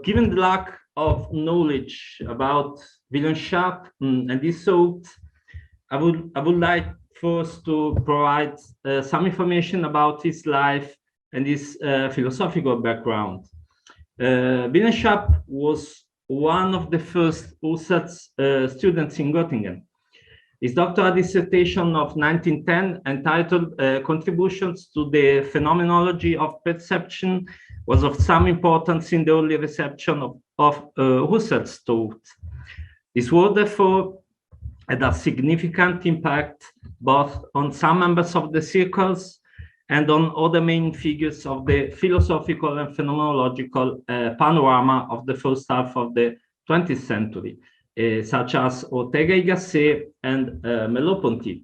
Given the lack of knowledge about Wilhelm Schapp and his thoughts, I would like first to provide some information about his life and his philosophical background. Wilhelm Schapp was one of the first Husserl's students in Göttingen. His doctoral dissertation of 1910, entitled Contributions to the Phenomenology of Perception, was of some importance in the early reception of Husserl's thought. This work, therefore, had a significant impact both on some members of the circles and on other main figures of the philosophical and phenomenological panorama of the first half of the 20th century, such as Ortega y Gasset and Merleau-Ponty.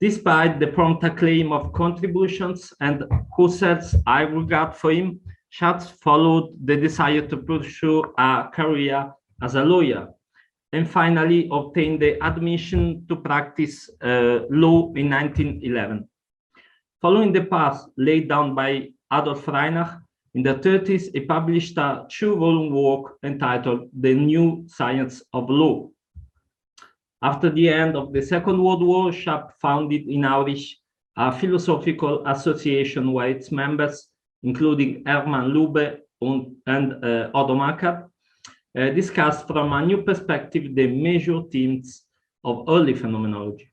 Despite the prompt acclaim of contributions and Husserl's high regard for him, Schapp followed the desire to pursue a career as a lawyer, and finally obtained the admission to practice law in 1911. Following the path laid down by Adolf Reinach, in the 30s, he published a 2-volume work entitled The New Science of Law. After the end of the Second World War, Schapp founded in Aurich a philosophical association where its members, including Hermann Lube and Otto Macker, discussed from a new perspective the major themes of early phenomenology.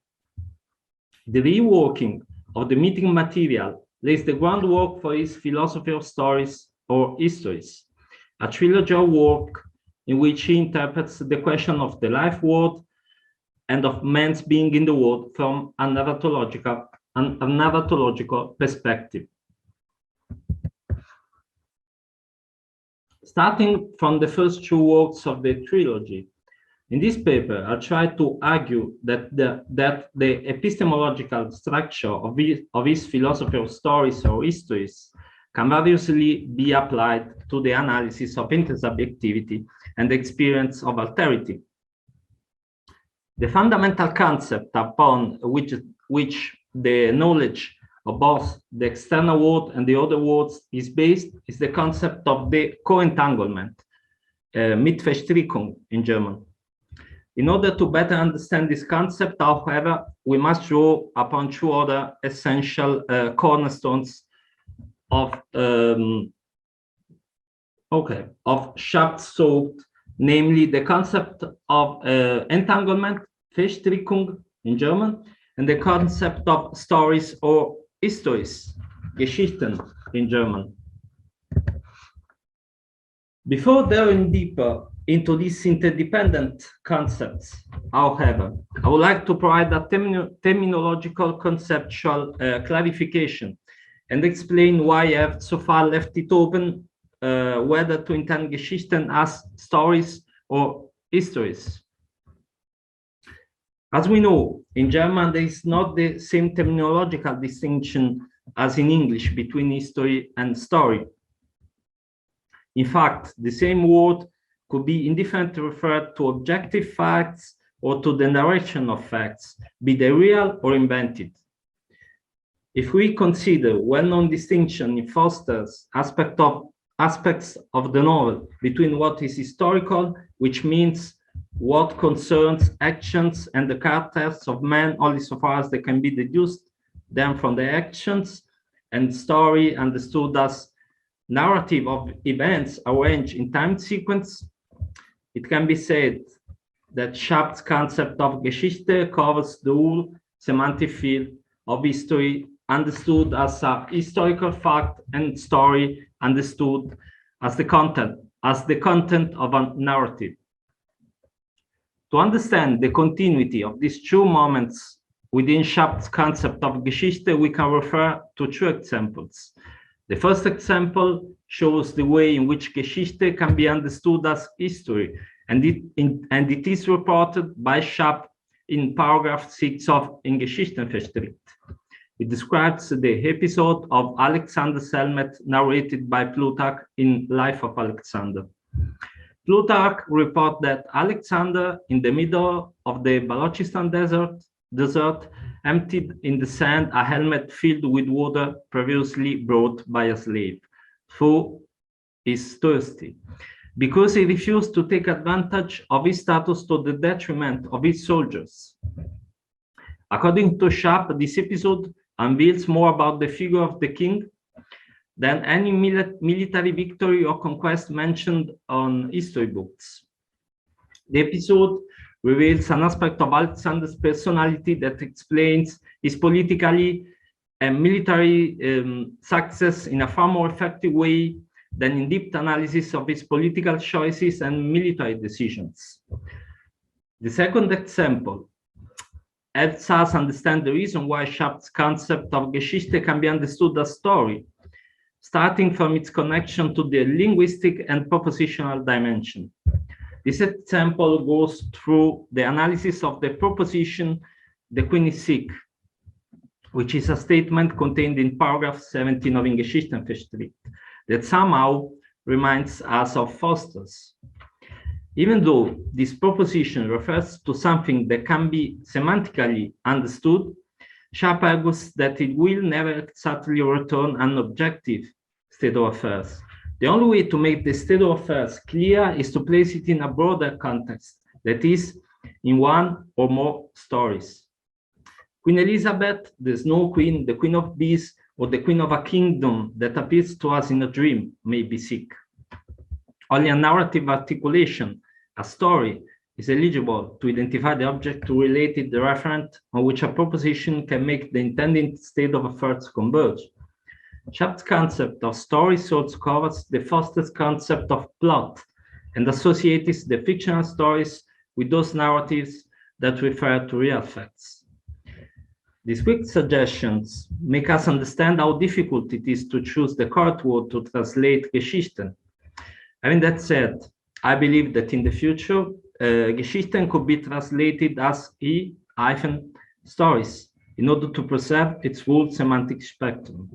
The reworking of the meeting material lays the groundwork for his philosophy of stories or histories, a trilogy of work in which he interprets the question of the life world and of man's being in the world from a narratological perspective. Starting from the first 2 works of the trilogy, in this paper, I try to argue that the epistemological structure of his philosophy of stories or histories can variously be applied to the analysis of intersubjectivity and the experience of alterity. The fundamental concept upon which the knowledge of both the external world and the other worlds is based is the concept of the co-entanglement, Mitverstrickung in German. In order to better understand this concept, however, we must draw upon 2 other essential cornerstones of Schapp's thought, namely the concept of entanglement, Verstrickung in German, and the concept of stories or histories, Geschichten in German. Before delving deeper into these interdependent concepts, however, I would like to provide a terminological conceptual clarification and explain why I have so far left it open whether to intend Geschichten as stories or histories. As we know, in German, there is not the same terminological distinction as in English between history and story. In fact, the same word could be indifferently referred to objective facts or to the narration of facts, be they real or invented. If we consider well-known distinction in Foster's aspects of the novel between what is historical, which means what concerns actions and the characters of men only so far as they can be deduced then from their actions, and story understood as narrative of events arranged in time sequence, it can be said that Schapp's concept of Geschichte covers the whole semantic field of history understood as a historical fact and story understood as the content of a narrative. To understand the continuity of these 2 moments within Schapp's concept of Geschichte, we can refer to 2 examples. The first example shows the way in which Geschichte can be understood as history, and it is reported by Schapp in paragraph 6 of In Geschichten verstrickt. It describes the episode of Alexander's helmet narrated by Plutarch in Life of Alexander. Plutarch reports that Alexander, in the middle of the Balochistan desert, emptied in the sand a helmet filled with water previously brought by a slave, who is thirsty, because he refused to take advantage of his status to the detriment of his soldiers. According to Schapp, this episode unveils more about the figure of the king than any military victory or conquest mentioned on history books. The episode reveals an aspect of Alexander's personality that explains his politically and military success in a far more effective way than in-depth analysis of his political choices and military decisions. The second example helps us understand the reason why Schapp's concept of Geschichte can be understood as story, starting from its connection to the linguistic and propositional dimension. This example goes through the analysis of the proposition, "The Queen is sick," which is a statement contained in paragraph 17 of Geschichtenverstrickung that somehow reminds us of Faustus. Even though this proposition refers to something that can be semantically understood, Schapp argues that it will never exactly return an objective state of affairs. The only way to make the state of affairs clear is to place it in a broader context, that is, in one or more stories. Queen Elizabeth, the Snow Queen, the Queen of Bees, or the Queen of a kingdom that appears to us in a dream may be sick. Only a narrative articulation, a story, is eligible to identify the object to relate it the referent on which a proposition can make the intended state of affairs converge. Schapp's concept of story also covers the Faustus concept of plot and associates the fictional stories with those narratives that refer to real facts. These quick suggestions make us understand how difficult it is to choose the correct word to translate Geschichten. Having that said, I believe that in the future, Geschichten could be translated as stories in order to preserve its full semantic spectrum.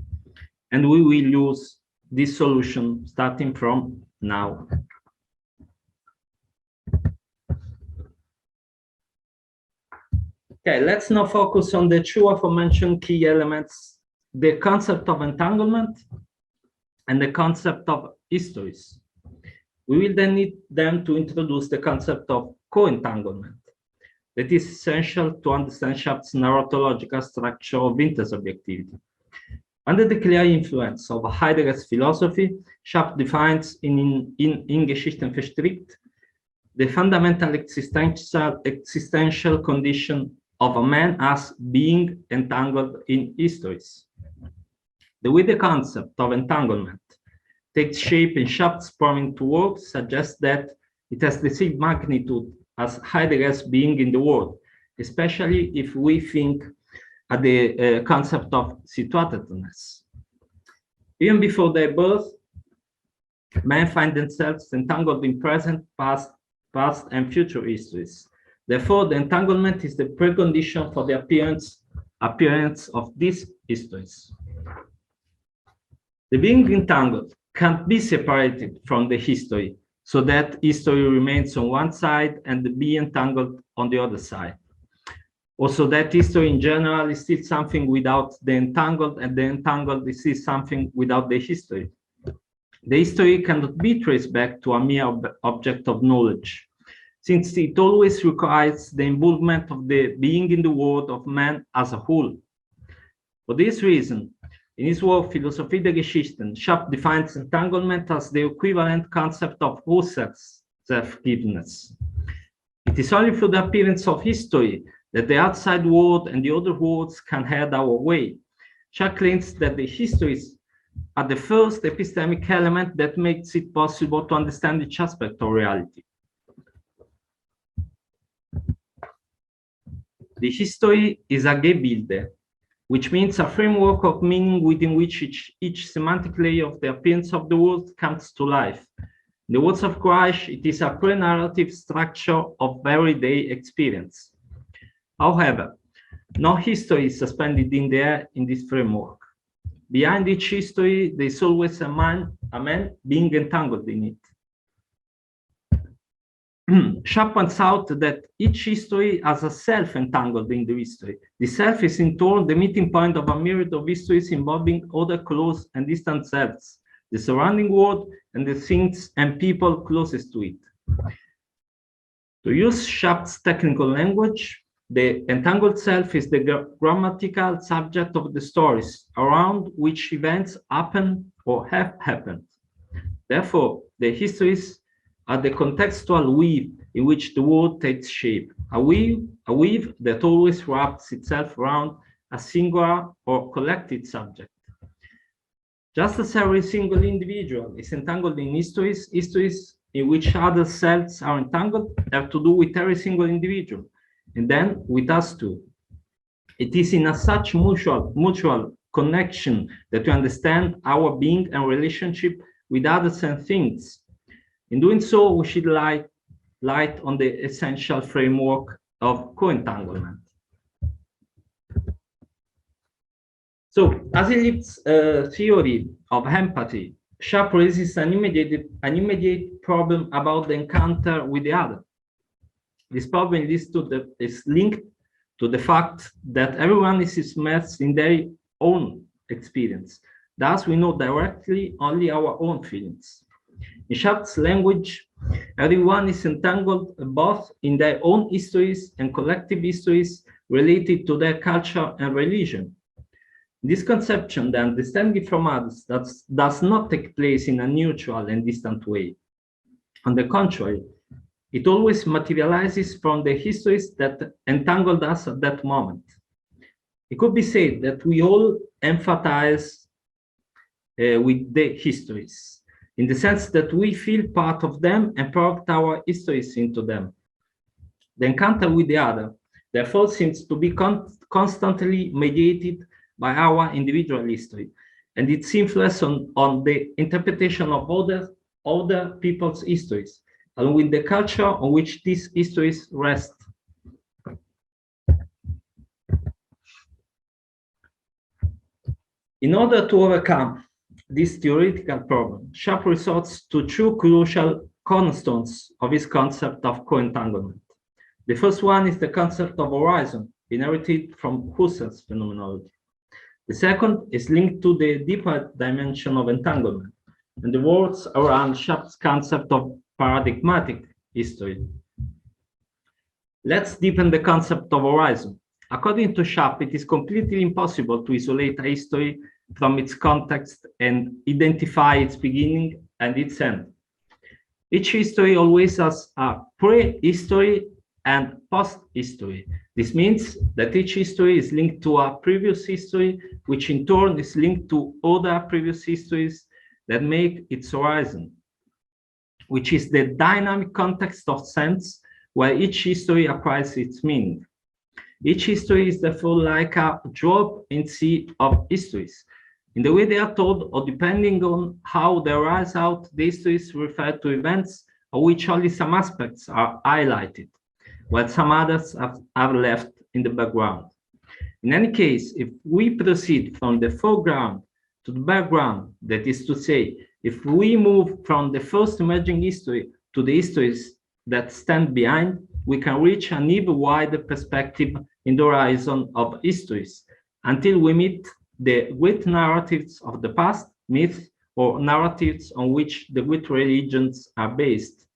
And we will use this solution starting from now. Okay, let's now focus on the two aforementioned key elements, the concept of entanglement and the concept of histories. We will then need them to introduce the concept of co-entanglement that is essential to understand Schapp's narratological structure of intersubjectivity. Under the clear influence of Heidegger's philosophy, Schapp defines in Geschichtenverstrickung the fundamental existential condition of a man as being entangled in histories. The way the concept of entanglement takes shape in Schapp's prominent work suggests that it has the same magnitude as Heidegger's being in the world, especially if we think at the concept of situatedness. Even before their birth, men find themselves entangled in present, past, and future histories. Therefore, the entanglement is the precondition for the appearance of these histories. The being entangled can't be separated from the history, so that history remains on one side and the being entangled on the other side. Also, that history in general is still something without the entangled, and the entangled is still something without the history. The history cannot be traced back to a mere object of knowledge, since it always requires the involvement of the being in the world of man as a whole. For this reason, in his work Philosophie der Geschichten, Schapp defines entanglement as the equivalent concept of Husserl's self-giveness. It is only through the appearance of history that the outside world and the other worlds can head our way. Schapp claims that the histories are the first epistemic element that makes it possible to understand each aspect of reality. The history is a Gebilde, which means a framework of meaning within which each semantic layer of the appearance of the world comes to life. In the words of Reich, it is a pre-narrative structure of everyday experience. However, No history is suspended in the air in this framework. Behind each history, there is always a man being entangled in it. Schapp points out that each history has a self entangled in the history. The self is in turn the meeting point of a myriad of histories involving other close and distant selves, the surrounding world, and the things and people closest to it. To use Schapp's technical language, the entangled self is the grammatical subject of the stories around which events happen or have happened. Therefore, the histories are the contextual weave in which the world takes shape, a weave that always wraps itself around a singular or collected subject. Just as every single individual is entangled in histories in which other selves are entangled have to do with every single individual, and then with us too. It is in a such mutual connection that we understand our being and relationship with others and things. In doing so, we shed light on the essential framework of co-entanglement. So, as in its theory of empathy, Schapp raises an immediate problem about the encounter with the other. This problem is linked to the fact that everyone is immersed in their own experience. Thus, we know directly only our own feelings. In Schapp's language, everyone is entangled both in their own histories and collective histories related to their culture and religion. In this conception, the understanding from others does not take place in a neutral and distant way. On the contrary, it always materializes from the histories that entangled us at that moment. It could be said that we all empathize with the histories, in the sense that we feel part of them and project our histories into them. The encounter with the other, therefore, seems to be constantly mediated by our individual history and its influence on the interpretation of other people's histories, along with the culture on which these histories rest. In order to overcome this theoretical problem, Schapp resorts to two crucial cornerstones of his concept of co-entanglement. The first one is the concept of horizon, inherited from Husserl's phenomenology. The second is linked to the deeper dimension of entanglement, and the words around Schapp's concept of paradigmatic history. Let's deepen the concept of horizon. According to Schapp, it is completely impossible to isolate a history from its context and identify its beginning and its end. Each history always has a prehistory and post-history. This means that each history is linked to a previous history, which in turn is linked to other previous histories that make its horizon, which is the dynamic context of sense where each history acquires its meaning. Each history is therefore like a drop in sea of histories. In the way they are told, or depending on how they arise out, the histories refer to events of which only some aspects are highlighted, while some others are left in the background. In any case, if we proceed from the foreground to the background, that is to say, if we move from the first emerging history to the histories that stand behind, we can reach an even wider perspective in the horizon of histories until we meet the great narratives of the past, myths, or narratives on which the great religions are based.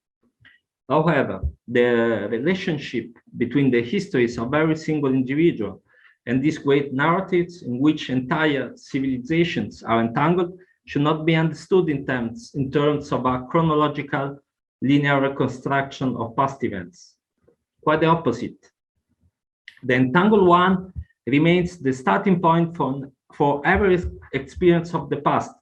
However, the relationship between the histories of every single individual and these great narratives in which entire civilizations are entangled should not be understood in terms of a chronological linear reconstruction of past events. Quite the opposite. The entangled one remains the starting point for every experience of the past.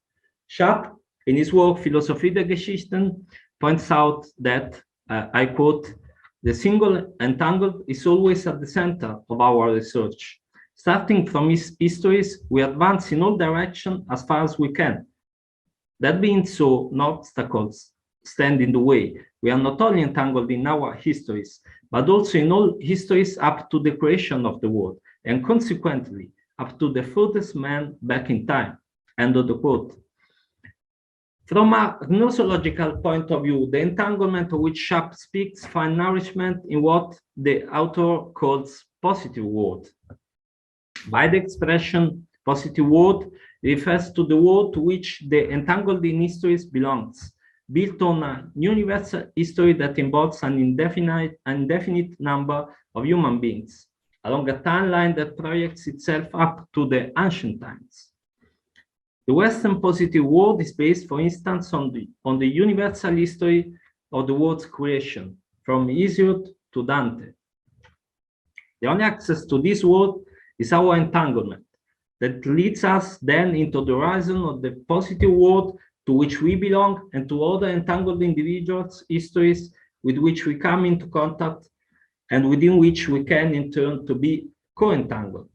Schapp, in his work Philosophie der Geschichten, points out that, I quote, "The single entangled is always at the center of our research. Starting from his histories, we advance in all directions as far as we can. That being so, no obstacles stand in the way. We are not only entangled in our histories, but also in all histories up to the creation of the world, and consequently up to the furthest man back in time. End of the quote. From a gnoseological point of view, the entanglement of which Schapp speaks finds nourishment in what the author calls positive world. By the expression positive world, it refers to the world to which the entangled in histories belongs, built on a universal history that involves an indefinite number of human beings, along a timeline that projects itself up to the ancient times. The Western positive world is based, for instance, on the universal history of the world's creation, from Hesiod to Dante. The only access to this world is our entanglement, that leads us then into the horizon of the positive world to which we belong and to other entangled individuals' histories with which we come into contact and within which we can in turn to be co-entangled.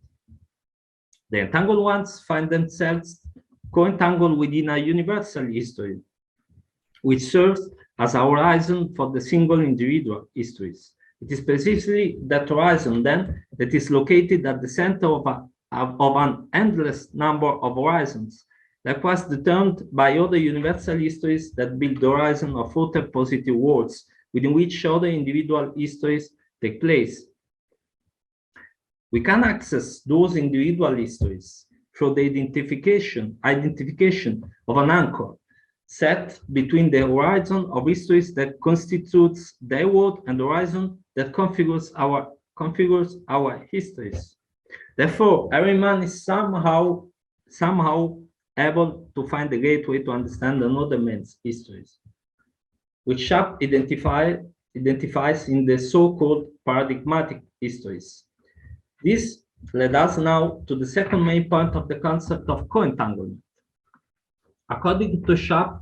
The entangled ones find themselves co-entangled within a universal history, which serves as a horizon for the single individual histories. It is precisely that horizon, then, that is located at the center of an endless number of horizons, likewise determined by other universal histories that build the horizon of further positive worlds, within which other individual histories take place. We can access those individual histories through the identification of an anchor set between the horizon of histories that constitutes their world and the horizon that configures our histories. Therefore, every man is somehow able to find a gateway to understand another man's histories, which Schapp identifies in the so-called paradigmatic histories. This led us now to the second main point of the concept of co-entanglement. According to Schapp,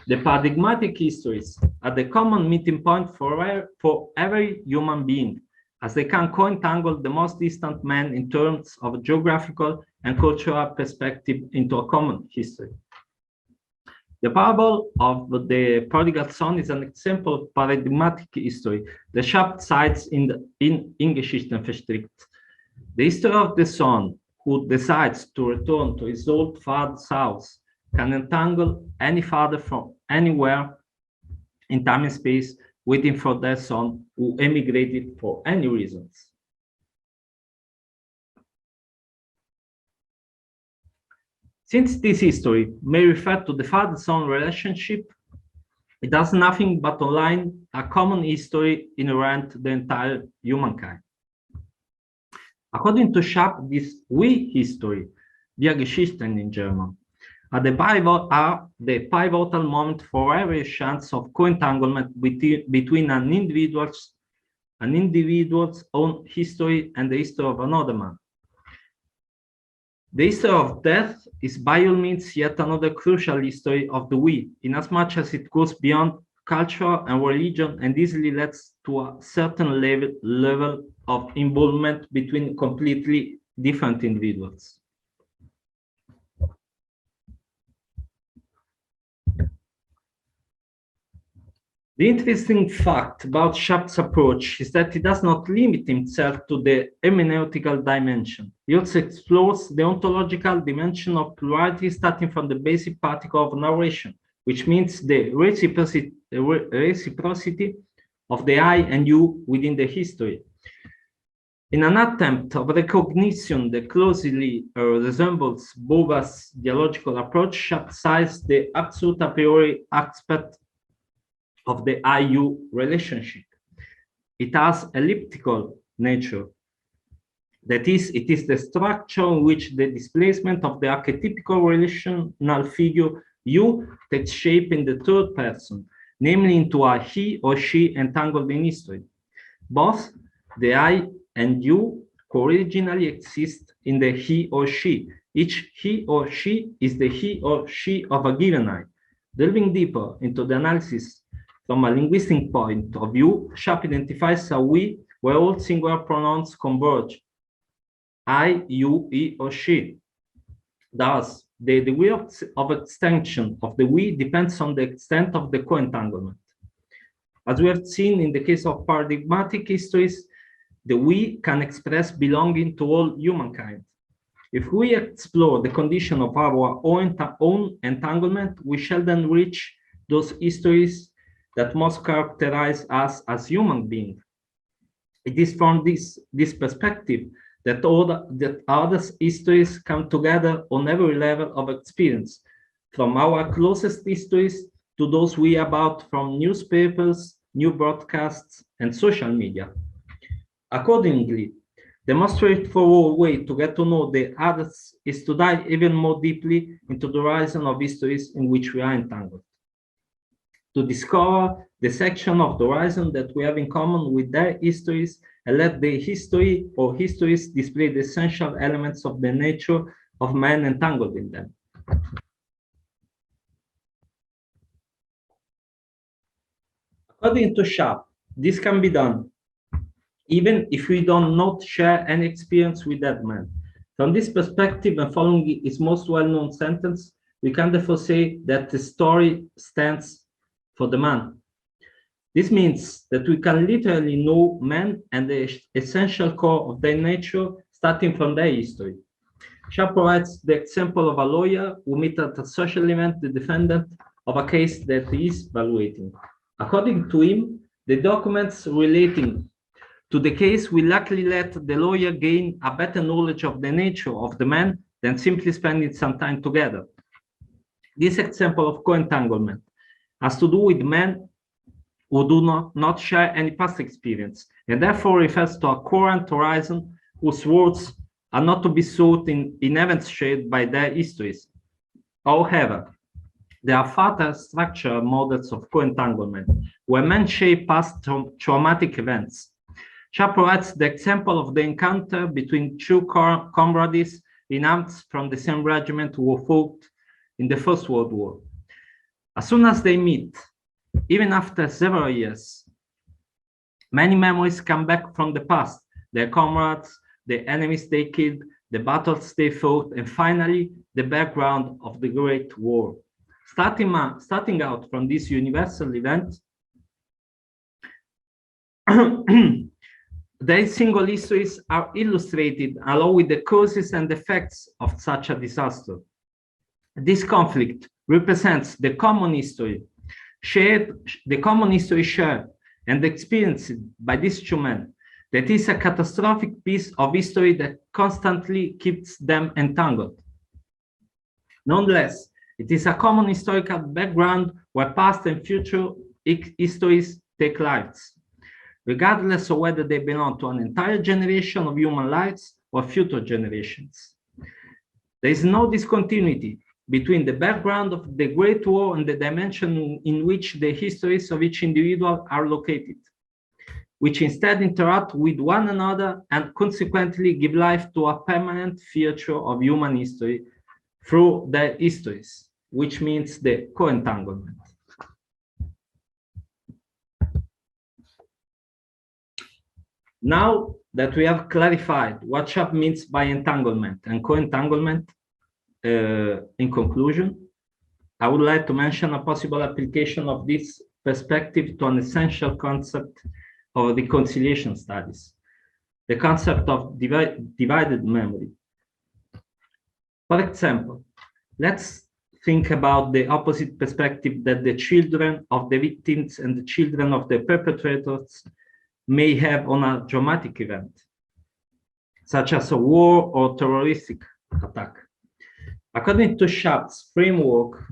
the paradigmatic histories are the common meeting point for every human being, as they can co-entangle the most distant man in terms of geographical and cultural perspective into a common history. The parable of the prodigal son is an example of paradigmatic history that Schapp cites in Geschichtenverstrickt. The history of the son who decides to return to his old father's house can entangle any father from anywhere in time and space waiting for their son who emigrated for any reasons. Since this history may refer to the father-son relationship, it does nothing but align a common history inherent to the entire humankind. According to Schapp, this we history, Wir Geschichten in German, are the pivotal moment for every chance of co-entanglement between an individual's own history and the history of another man. The history of death is by all means yet another crucial history of the we, inasmuch as it goes beyond culture and religion and easily leads to a certain level of involvement between completely different individuals. The interesting fact about Schapp's approach is that he does not limit himself to the hermeneutical dimension. He also explores the ontological dimension of plurality starting from the basic particle of narration, which means the reciprocity of the I and you within the history. In an attempt of recognition that closely resembles Bova's dialogical approach, Schapp cites the absolute a priori aspect of the I-U relationship. It has elliptical nature. That is, it is the structure in which the displacement of the archetypical relational figure you takes shape in the third person, namely into a he or she entangled in history. Both the I and you originally exist in the he or she. Each he or she is the he or she of a given I. Delving deeper into the analysis from a linguistic point of view, Schapp identifies a we where all singular pronouns converge. I, you, he, or she. Thus, the degree of extension of the we depends on the extent of the co-entanglement. As we have seen in the case of paradigmatic histories, the we can express belonging to all humankind. If we explore the condition of our own entanglement, we shall then reach those histories that most characterize us as human beings. It is from this perspective that other histories come together on every level of experience, from our closest histories to those we about from newspapers, new broadcasts, and social media. Accordingly, the most straightforward way to get to know the others is to dive even more deeply into the horizon of histories in which we are entangled, to discover the section of the horizon that we have in common with their histories, and let the history or histories display the essential elements of the nature of man entangled in them. According to Schapp, this can be done even if we do not share any experience with that man. From this perspective, and following his most well-known sentence, we can therefore say that the story stands for the man. This means that we can literally know men and the essential core of their nature, starting from their history. Schapp provides the example of a lawyer who meets at a social event the defendant of a case that he is evaluating. According to him, the documents relating to the case will likely let the lawyer gain a better knowledge of the nature of the man than simply spending some time together. This example of co-entanglement has to do with men who do not share any past experience, and therefore refers to a current horizon whose words are not to be sought in events shaped by their histories. However, there are further structural models of co-entanglement, where men shape past traumatic events. Schapp provides the example of the encounter between two comrades in arms from the same regiment who fought in the First World War. As soon as they meet, even after several years, many memories come back from the past, their comrades, the enemies they killed, the battles they fought, and finally, the background of the Great War. Starting out from this universal event, their single histories are illustrated along with the causes and effects of such a disaster. This conflict represents the common history shared and experienced by these two men. That is a catastrophic piece of history that constantly keeps them entangled. Nonetheless, it is a common historical background where past and future histories take lives, regardless of whether they belong to an entire generation of human lives or future generations. There is no discontinuity between the background of the Great War and the dimension in which the histories of each individual are located, which instead interact with one another and consequently give life to a permanent feature of human history through their histories, which means the co-entanglement. Now that we have clarified what Schapp means by entanglement and co-entanglement, in conclusion, I would like to mention a possible application of this perspective to an essential concept of reconciliation studies, the concept of divided memory. For example, let's think about the opposite perspective that the children of the victims and the children of the perpetrators may have on a dramatic event, such as a war or terroristic attack. According to Schapp's framework,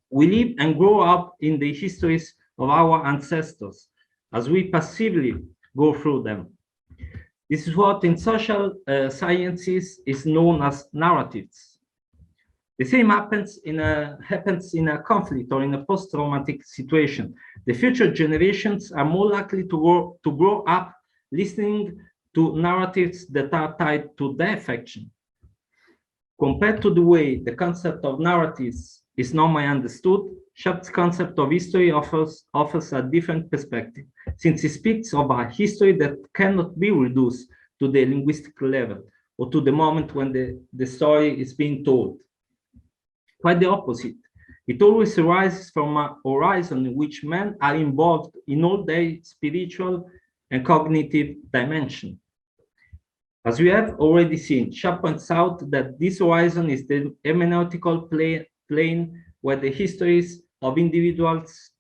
we live and grow up in the histories of our ancestors as we passively go through them. This is what in social sciences is known as narratives. The same happens in a conflict or in a post-traumatic situation. The future generations are more likely to grow up listening to narratives that are tied to their affection. Compared to the way the concept of narratives is normally understood, Schapp's concept of history offers a different perspective, since he speaks of a history that cannot be reduced to the linguistic level or to the moment when the story is being told. Quite the opposite. It always arises from a horizon in which men are involved in all their spiritual, and cognitive dimension. As we have already seen, Schapp points out that this horizon is the hermeneutical plane where the histories of individuals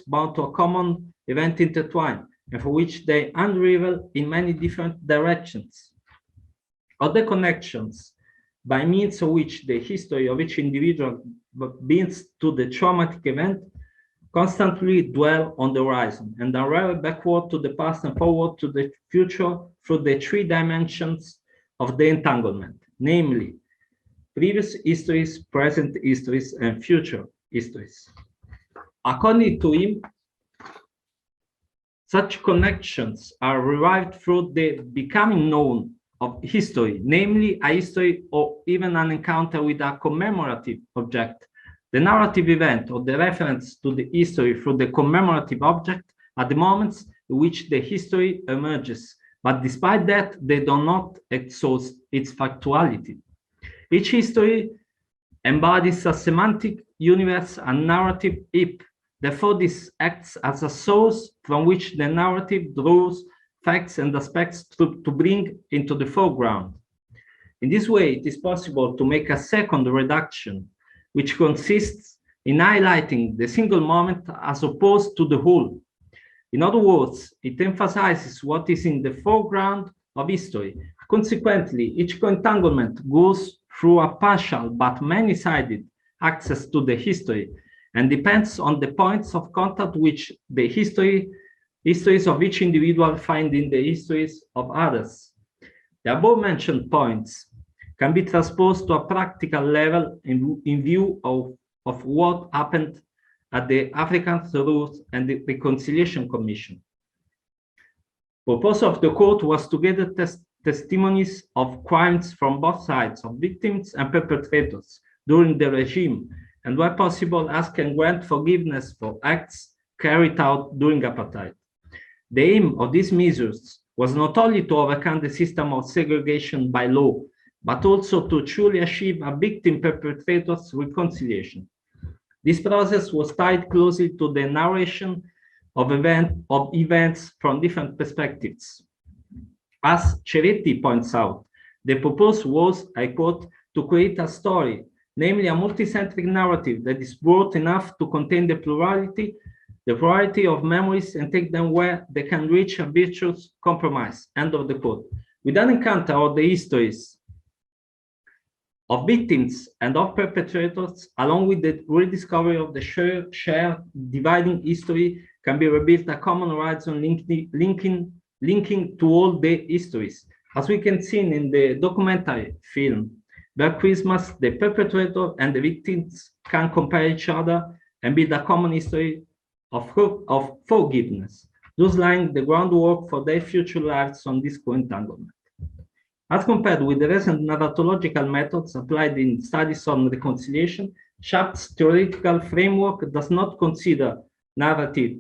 bound to a common event intertwine, and for which they unravel in many different directions. Other connections by means of which the history of each individual binds to the traumatic event constantly dwell on the horizon and unravel backward to the past and forward to the future through the three dimensions of the entanglement, namely previous histories, present histories, and future histories. According to him, such connections are derived through the becoming known of history, namely a history or even an encounter with a commemorative object. The narrative event or the reference to the history through the commemorative object are the moments in which the history emerges, but despite that, they do not exhaust its factuality. Each history embodies a semantic universe and narrative heap. Therefore, this acts as a source from which the narrative draws facts and aspects to bring into the foreground. In this way, it is possible to make a second reduction, which consists in highlighting the single moment as opposed to the whole. In other words, it emphasizes what is in the foreground of history. Consequently, each co-entanglement goes through a partial but many-sided access to the history and depends on the points of contact which the histories of each individual find in the histories of others. The above-mentioned points can be transposed to a practical level in view of what happened at the African Truth and the Reconciliation Commission. The purpose of the court was to gather testimonies of crimes from both sides, of victims and perpetrators during the regime, and where possible ask and grant forgiveness for acts carried out during apartheid. The aim of these measures was not only to overcome the system of segregation by law, but also to truly achieve a victim-perpetrators reconciliation. This process was tied closely to the narration of events from different perspectives. As Ceretti points out, the purpose was, I quote, to create a story, namely a multicentric narrative that is broad enough to contain the plurality of memories and take them where they can reach a virtuous compromise, end of the quote. With an encounter of the histories of victims and of perpetrators, along with the rediscovery of the shared dividing history, can be rebuilt a common horizon linking to all the histories. As we can see in the documentary film, where Christmas, the perpetrator and the victims can compare each other and build a common history of forgiveness, thus laying the groundwork for their future lives on this co-entanglement. As compared with the recent narratological methods applied in studies on reconciliation, Schapp's theoretical framework does not consider narrative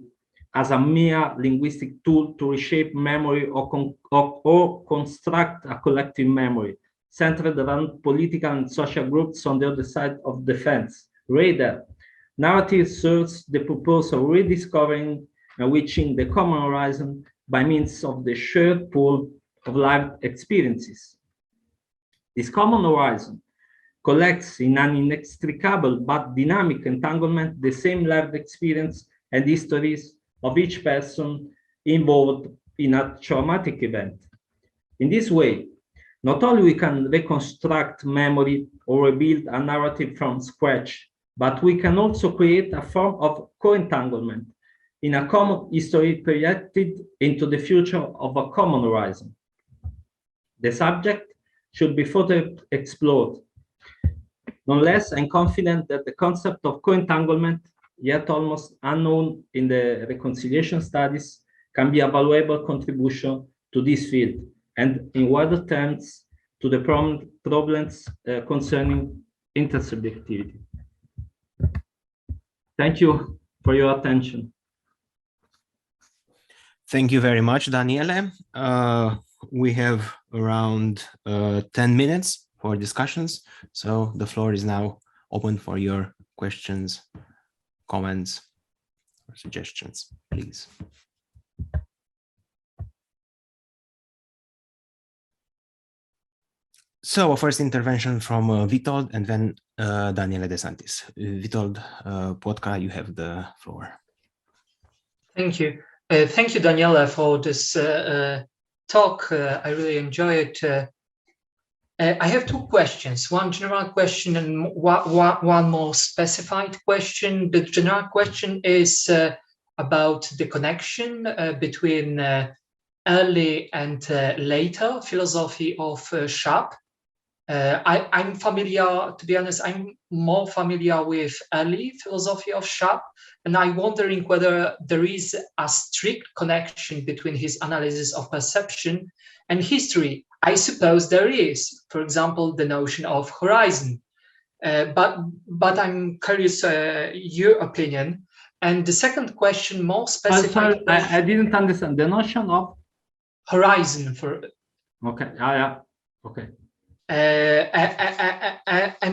as a mere linguistic tool to reshape memory or construct a collective memory centered around political and social groups on the other side of the fence. Rather, narrative serves the purpose of rediscovering and reaching the common horizon by means of the shared pool of lived experiences. This common horizon collects in an inextricable but dynamic entanglement the same lived experience and histories of each person involved in a traumatic event. In this way, not only we can reconstruct memory or rebuild a narrative from scratch, but we can also create a form of co-entanglement in a common history projected into the future of a common horizon. The subject should be further explored. Nonetheless, I'm confident that the concept of co-entanglement, yet almost unknown in the reconciliation studies, can be a valuable contribution to this field, and in wider terms, to the problems concerning intersubjectivity. Thank you for your attention. Thank you very much, Daniele. We have around 10 minutes for discussions, so the floor is now open for your questions, comments, or suggestions, please. So a first intervention from Witold and then Daniele De Santis. Witold Płotka, you have the floor. Thank you. Thank you, Daniele, for this talk. I really enjoy it. I have two questions, one general question and one more specified question. The general question is about the connection between early and later philosophy of Schapp. I'm familiar, to be honest, I'm more familiar with early philosophy of Schapp, and I'm wondering whether there is a strict connection between his analysis of perception and history. I suppose there is, for example, the notion of horizon, but I'm curious your opinion. And the second question, more specific. Sorry, I didn't understand the notion of horizon for. Okay. Yeah. Okay. And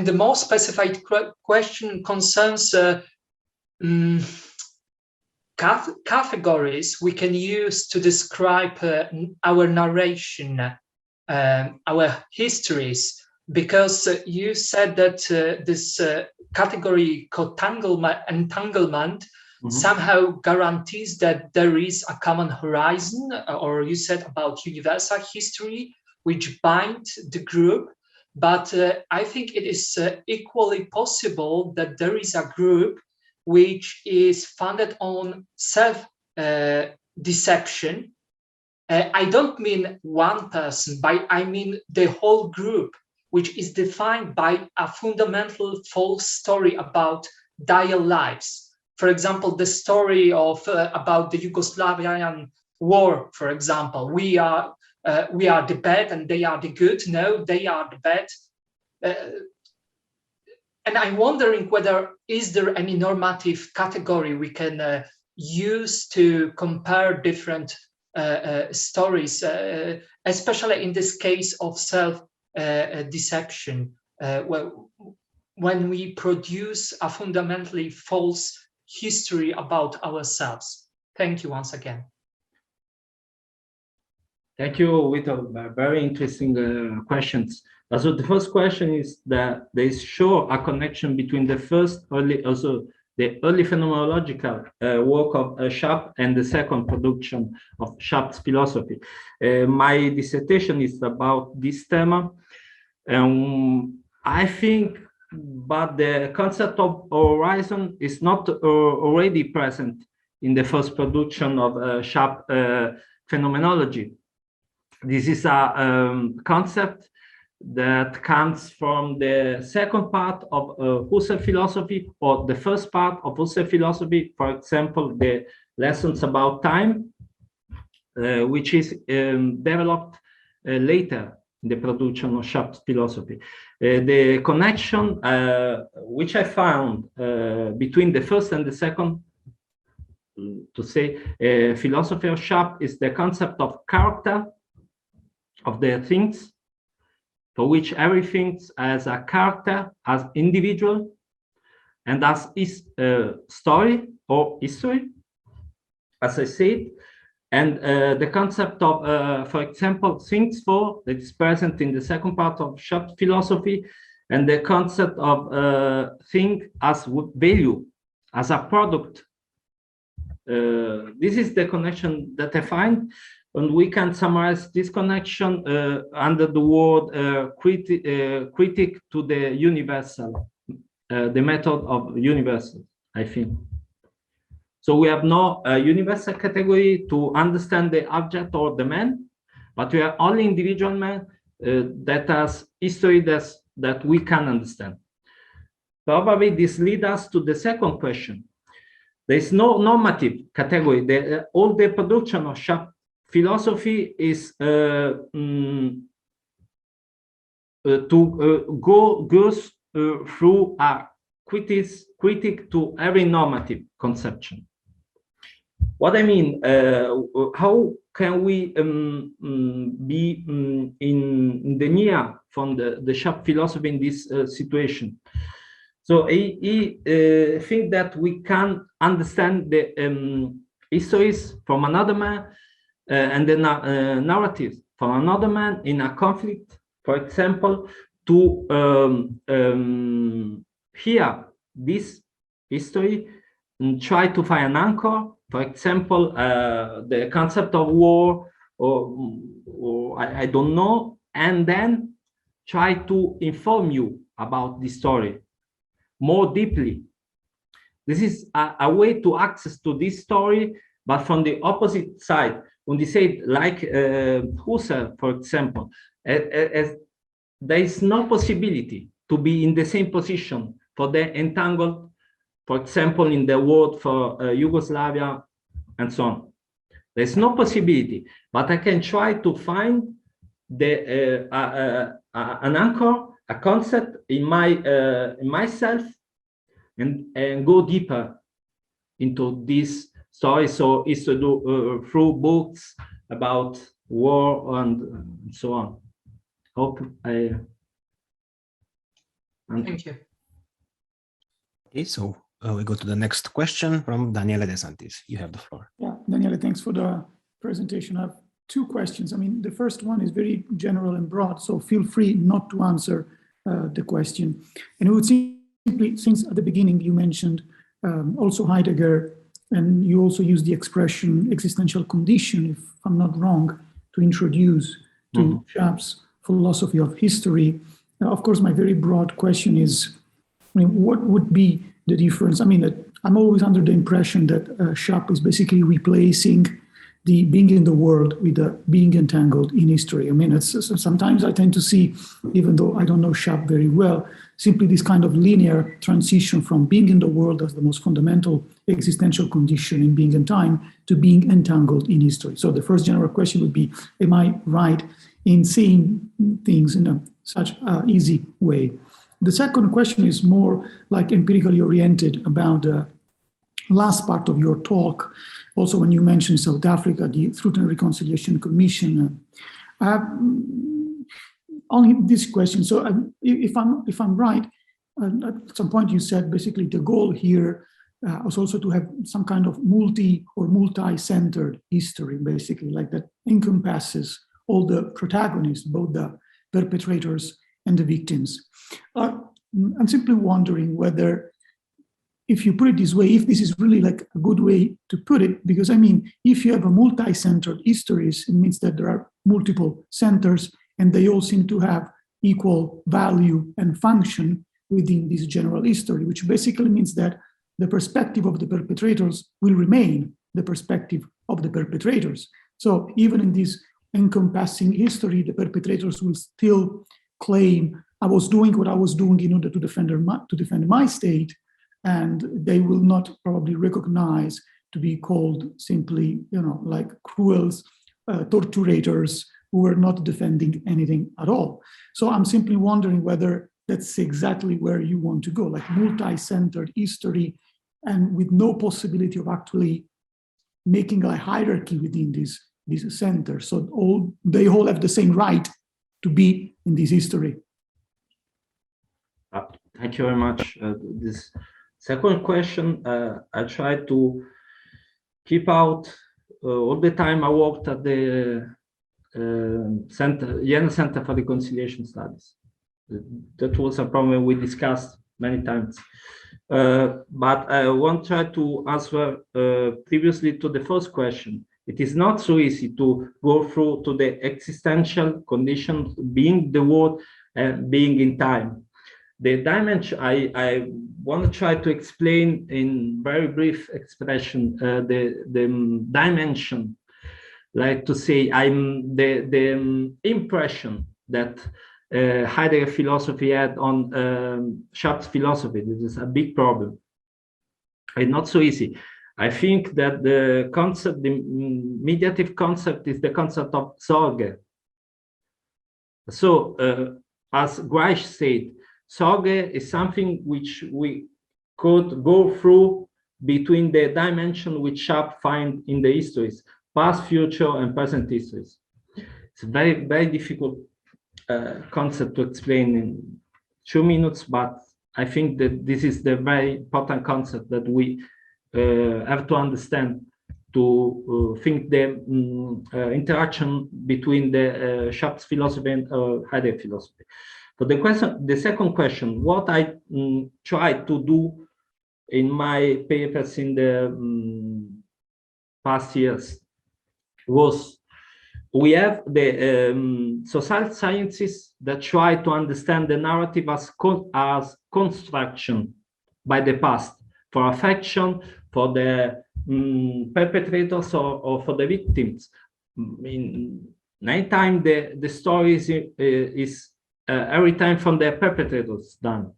the more specified question concerns categories we can use to describe our narration, our histories, because you said that this category entanglement somehow guarantees that there is a common horizon, or you said about universal history, which bind the group. But I think it is equally possible that there is a group which is founded on self-deception. I don't mean one person, but I mean the whole group, which is defined by a fundamental false story about their lives. For example, the story of about the Yugoslavian war, for example. We are the bad and they are the good. No, they are the bad. And I'm wondering whether is there any normative category we can use to compare different stories, especially in this case of self-deception, when we produce a fundamentally false history about ourselves. Thank you once again. Thank you, Witold. Very interesting questions. So the first question is that there is sure a connection between the early phenomenological work of Schapp and the second production of Schapp's philosophy. My dissertation is about this theme. I think, but the concept of horizon is not already present in the first production of Schapp Phenomenology. This is a concept that comes from the second part of Husserl philosophy, or the first part of Husserl philosophy, for example, the lessons about time, which is developed later in the production of Schapp's philosophy. The connection which I found between the first and the second, to say, philosophy of Schapp is the concept of character of the things, for which everything has a character as individual and as is story or history, as I said, and the concept of, for example, things for that is present in the second part of Schapp's philosophy, and the concept of thing as value, as a product. This is the connection that I find. And we can summarize this connection under the word critic to the universal, the method of universal, I think. So we have no universal category to understand the object or the man, but we are only individual man that has history that we can understand. Probably this leads us to the second question. There is no normative category. All the production of Schapp philosophy is goes through a critic to every normative conception. What I mean, how can we be in the near from the Schapp philosophy in this situation? So I think that we can understand the histories from another man and the narratives from another man in a conflict for example, to hear this history and try to find an anchor, for example, the concept of war, or I don't know, and then try to inform you about the story more deeply. This is a way to access to this story, but from the opposite side. When they say, like Husserl, for example, as there is no possibility to be in the same position for the entangled, for example, in the world for Yugoslavia and so on. There's no possibility, but I can try to find the an anchor, a concept in myself, and go deeper into this story. So it's to do through books about war and so on. Hope I. Thank you. Okay, so we go to the next question from Daniele De Santis. You have the floor. Yeah, Daniele, thanks for the presentation. I have two questions. I mean, the first one is very general and broad, so feel free not to answer the question. And it would simply, since at the beginning you mentioned also Heidegger, and you also use the expression existential condition, if I'm not wrong, to introduce to Schapp's philosophy of history. Now, of course, my very broad question is, I mean, what would be the difference? I mean, I'm always under the impression that Schapp is basically replacing the being in the world with the being entangled in history. I mean, sometimes I tend to see, even though I don't know Schapp very well, simply this kind of linear transition from being in the world as the most fundamental existential condition in being and time to being entangled in history. So the first general question would be, am I right in seeing things in such an easy way? The second question is more like empirically oriented about the last part of your talk. Also, when you mentioned South Africa, the Truth and Reconciliation Commission, only this question. So, if I'm right, at some point you said basically the goal here was also to have some kind of multi-centered history, basically, like that encompasses all the protagonists, both the perpetrators and the victims. I'm simply wondering whether, if you put it this way, if this is really like a good way to put it, because I mean, if you have a multi-centered histories, it means that there are multiple centers and they all seem to have equal value and function within this general history, which basically means that the perspective of the perpetrators will remain the perspective of the perpetrators. So even in this encompassing history, the perpetrators will still claim, I was doing what I was doing in order to defend my state, and they will not probably recognize to be called simply, like cruel torturators who were not defending anything at all. So I'm simply wondering whether that's exactly where you want to go, like multi-centered history, and with no possibility of actually making a hierarchy within this center. So they all have the same right to be in this history. Thank you very much. This second question, I try to keep out all the time. I worked at the Vienna Center for Reconciliation Studies. That was a problem we discussed many times. But I won't try to answer previously to the first question. It is not so easy to go through to the existential conditions, being the world and being in time. The dimension, I want to try to explain in very brief expression the dimension, like to say, I'm the impression that Heidegger philosophy had on Schapp's philosophy. This is a big problem. It's not so easy. I think that the concept, the mediative concept, is the concept of Sorge. So, as Greisch said, Sorge is something which we could go through between the dimension which Schapp finds in the histories, past, future, and present histories. It's a very, very difficult concept to explain in 2 minutes, but I think that this is the very important concept that we have to understand to think the interaction between the Schapp's philosophy and Heidegger philosophy. But the second question, what I tried to do in my papers in the past years was, we have the social sciences that try to understand the narrative as construction by the past for affection, for the perpetrators or for the victims. In 9 times the story is every time from the perpetrators done.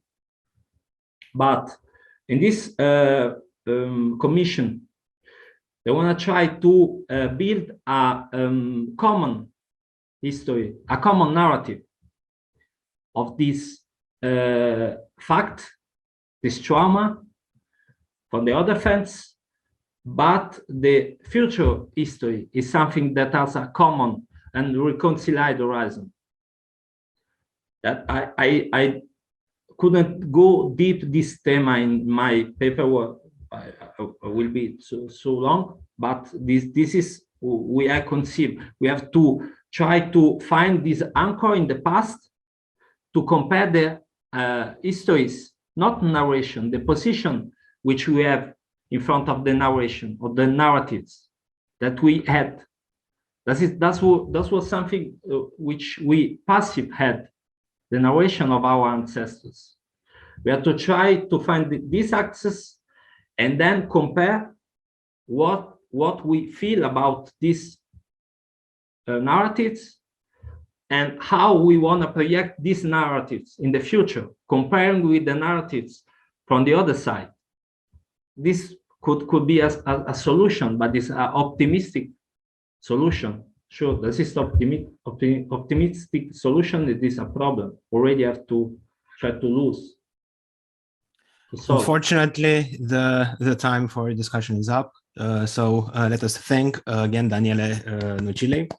But in this commission, they want to try to build a common history, a common narrative of this fact, this trauma, for the other fans, but the future history is something that has a common and reconciled horizon. That I couldn't go deep this thema in my paperwork. I will be so long, but this is we are conceived. We have to try to find this anchor in the past to compare the histories, not narration, the position which we have in front of the narration or the narratives that we had. That was something which we passive had, the narration of our ancestors. We have to try to find this axis and then compare what we feel about these narratives and how we want to project these narratives in the future, comparing with the narratives from the other side. This could be a solution, but it's an optimistic solution. Sure, this is optimistic solution. It is a problem. Already have to try to lose. Unfortunately, the time for discussion is up. So let us thank again Daniele Nuccilli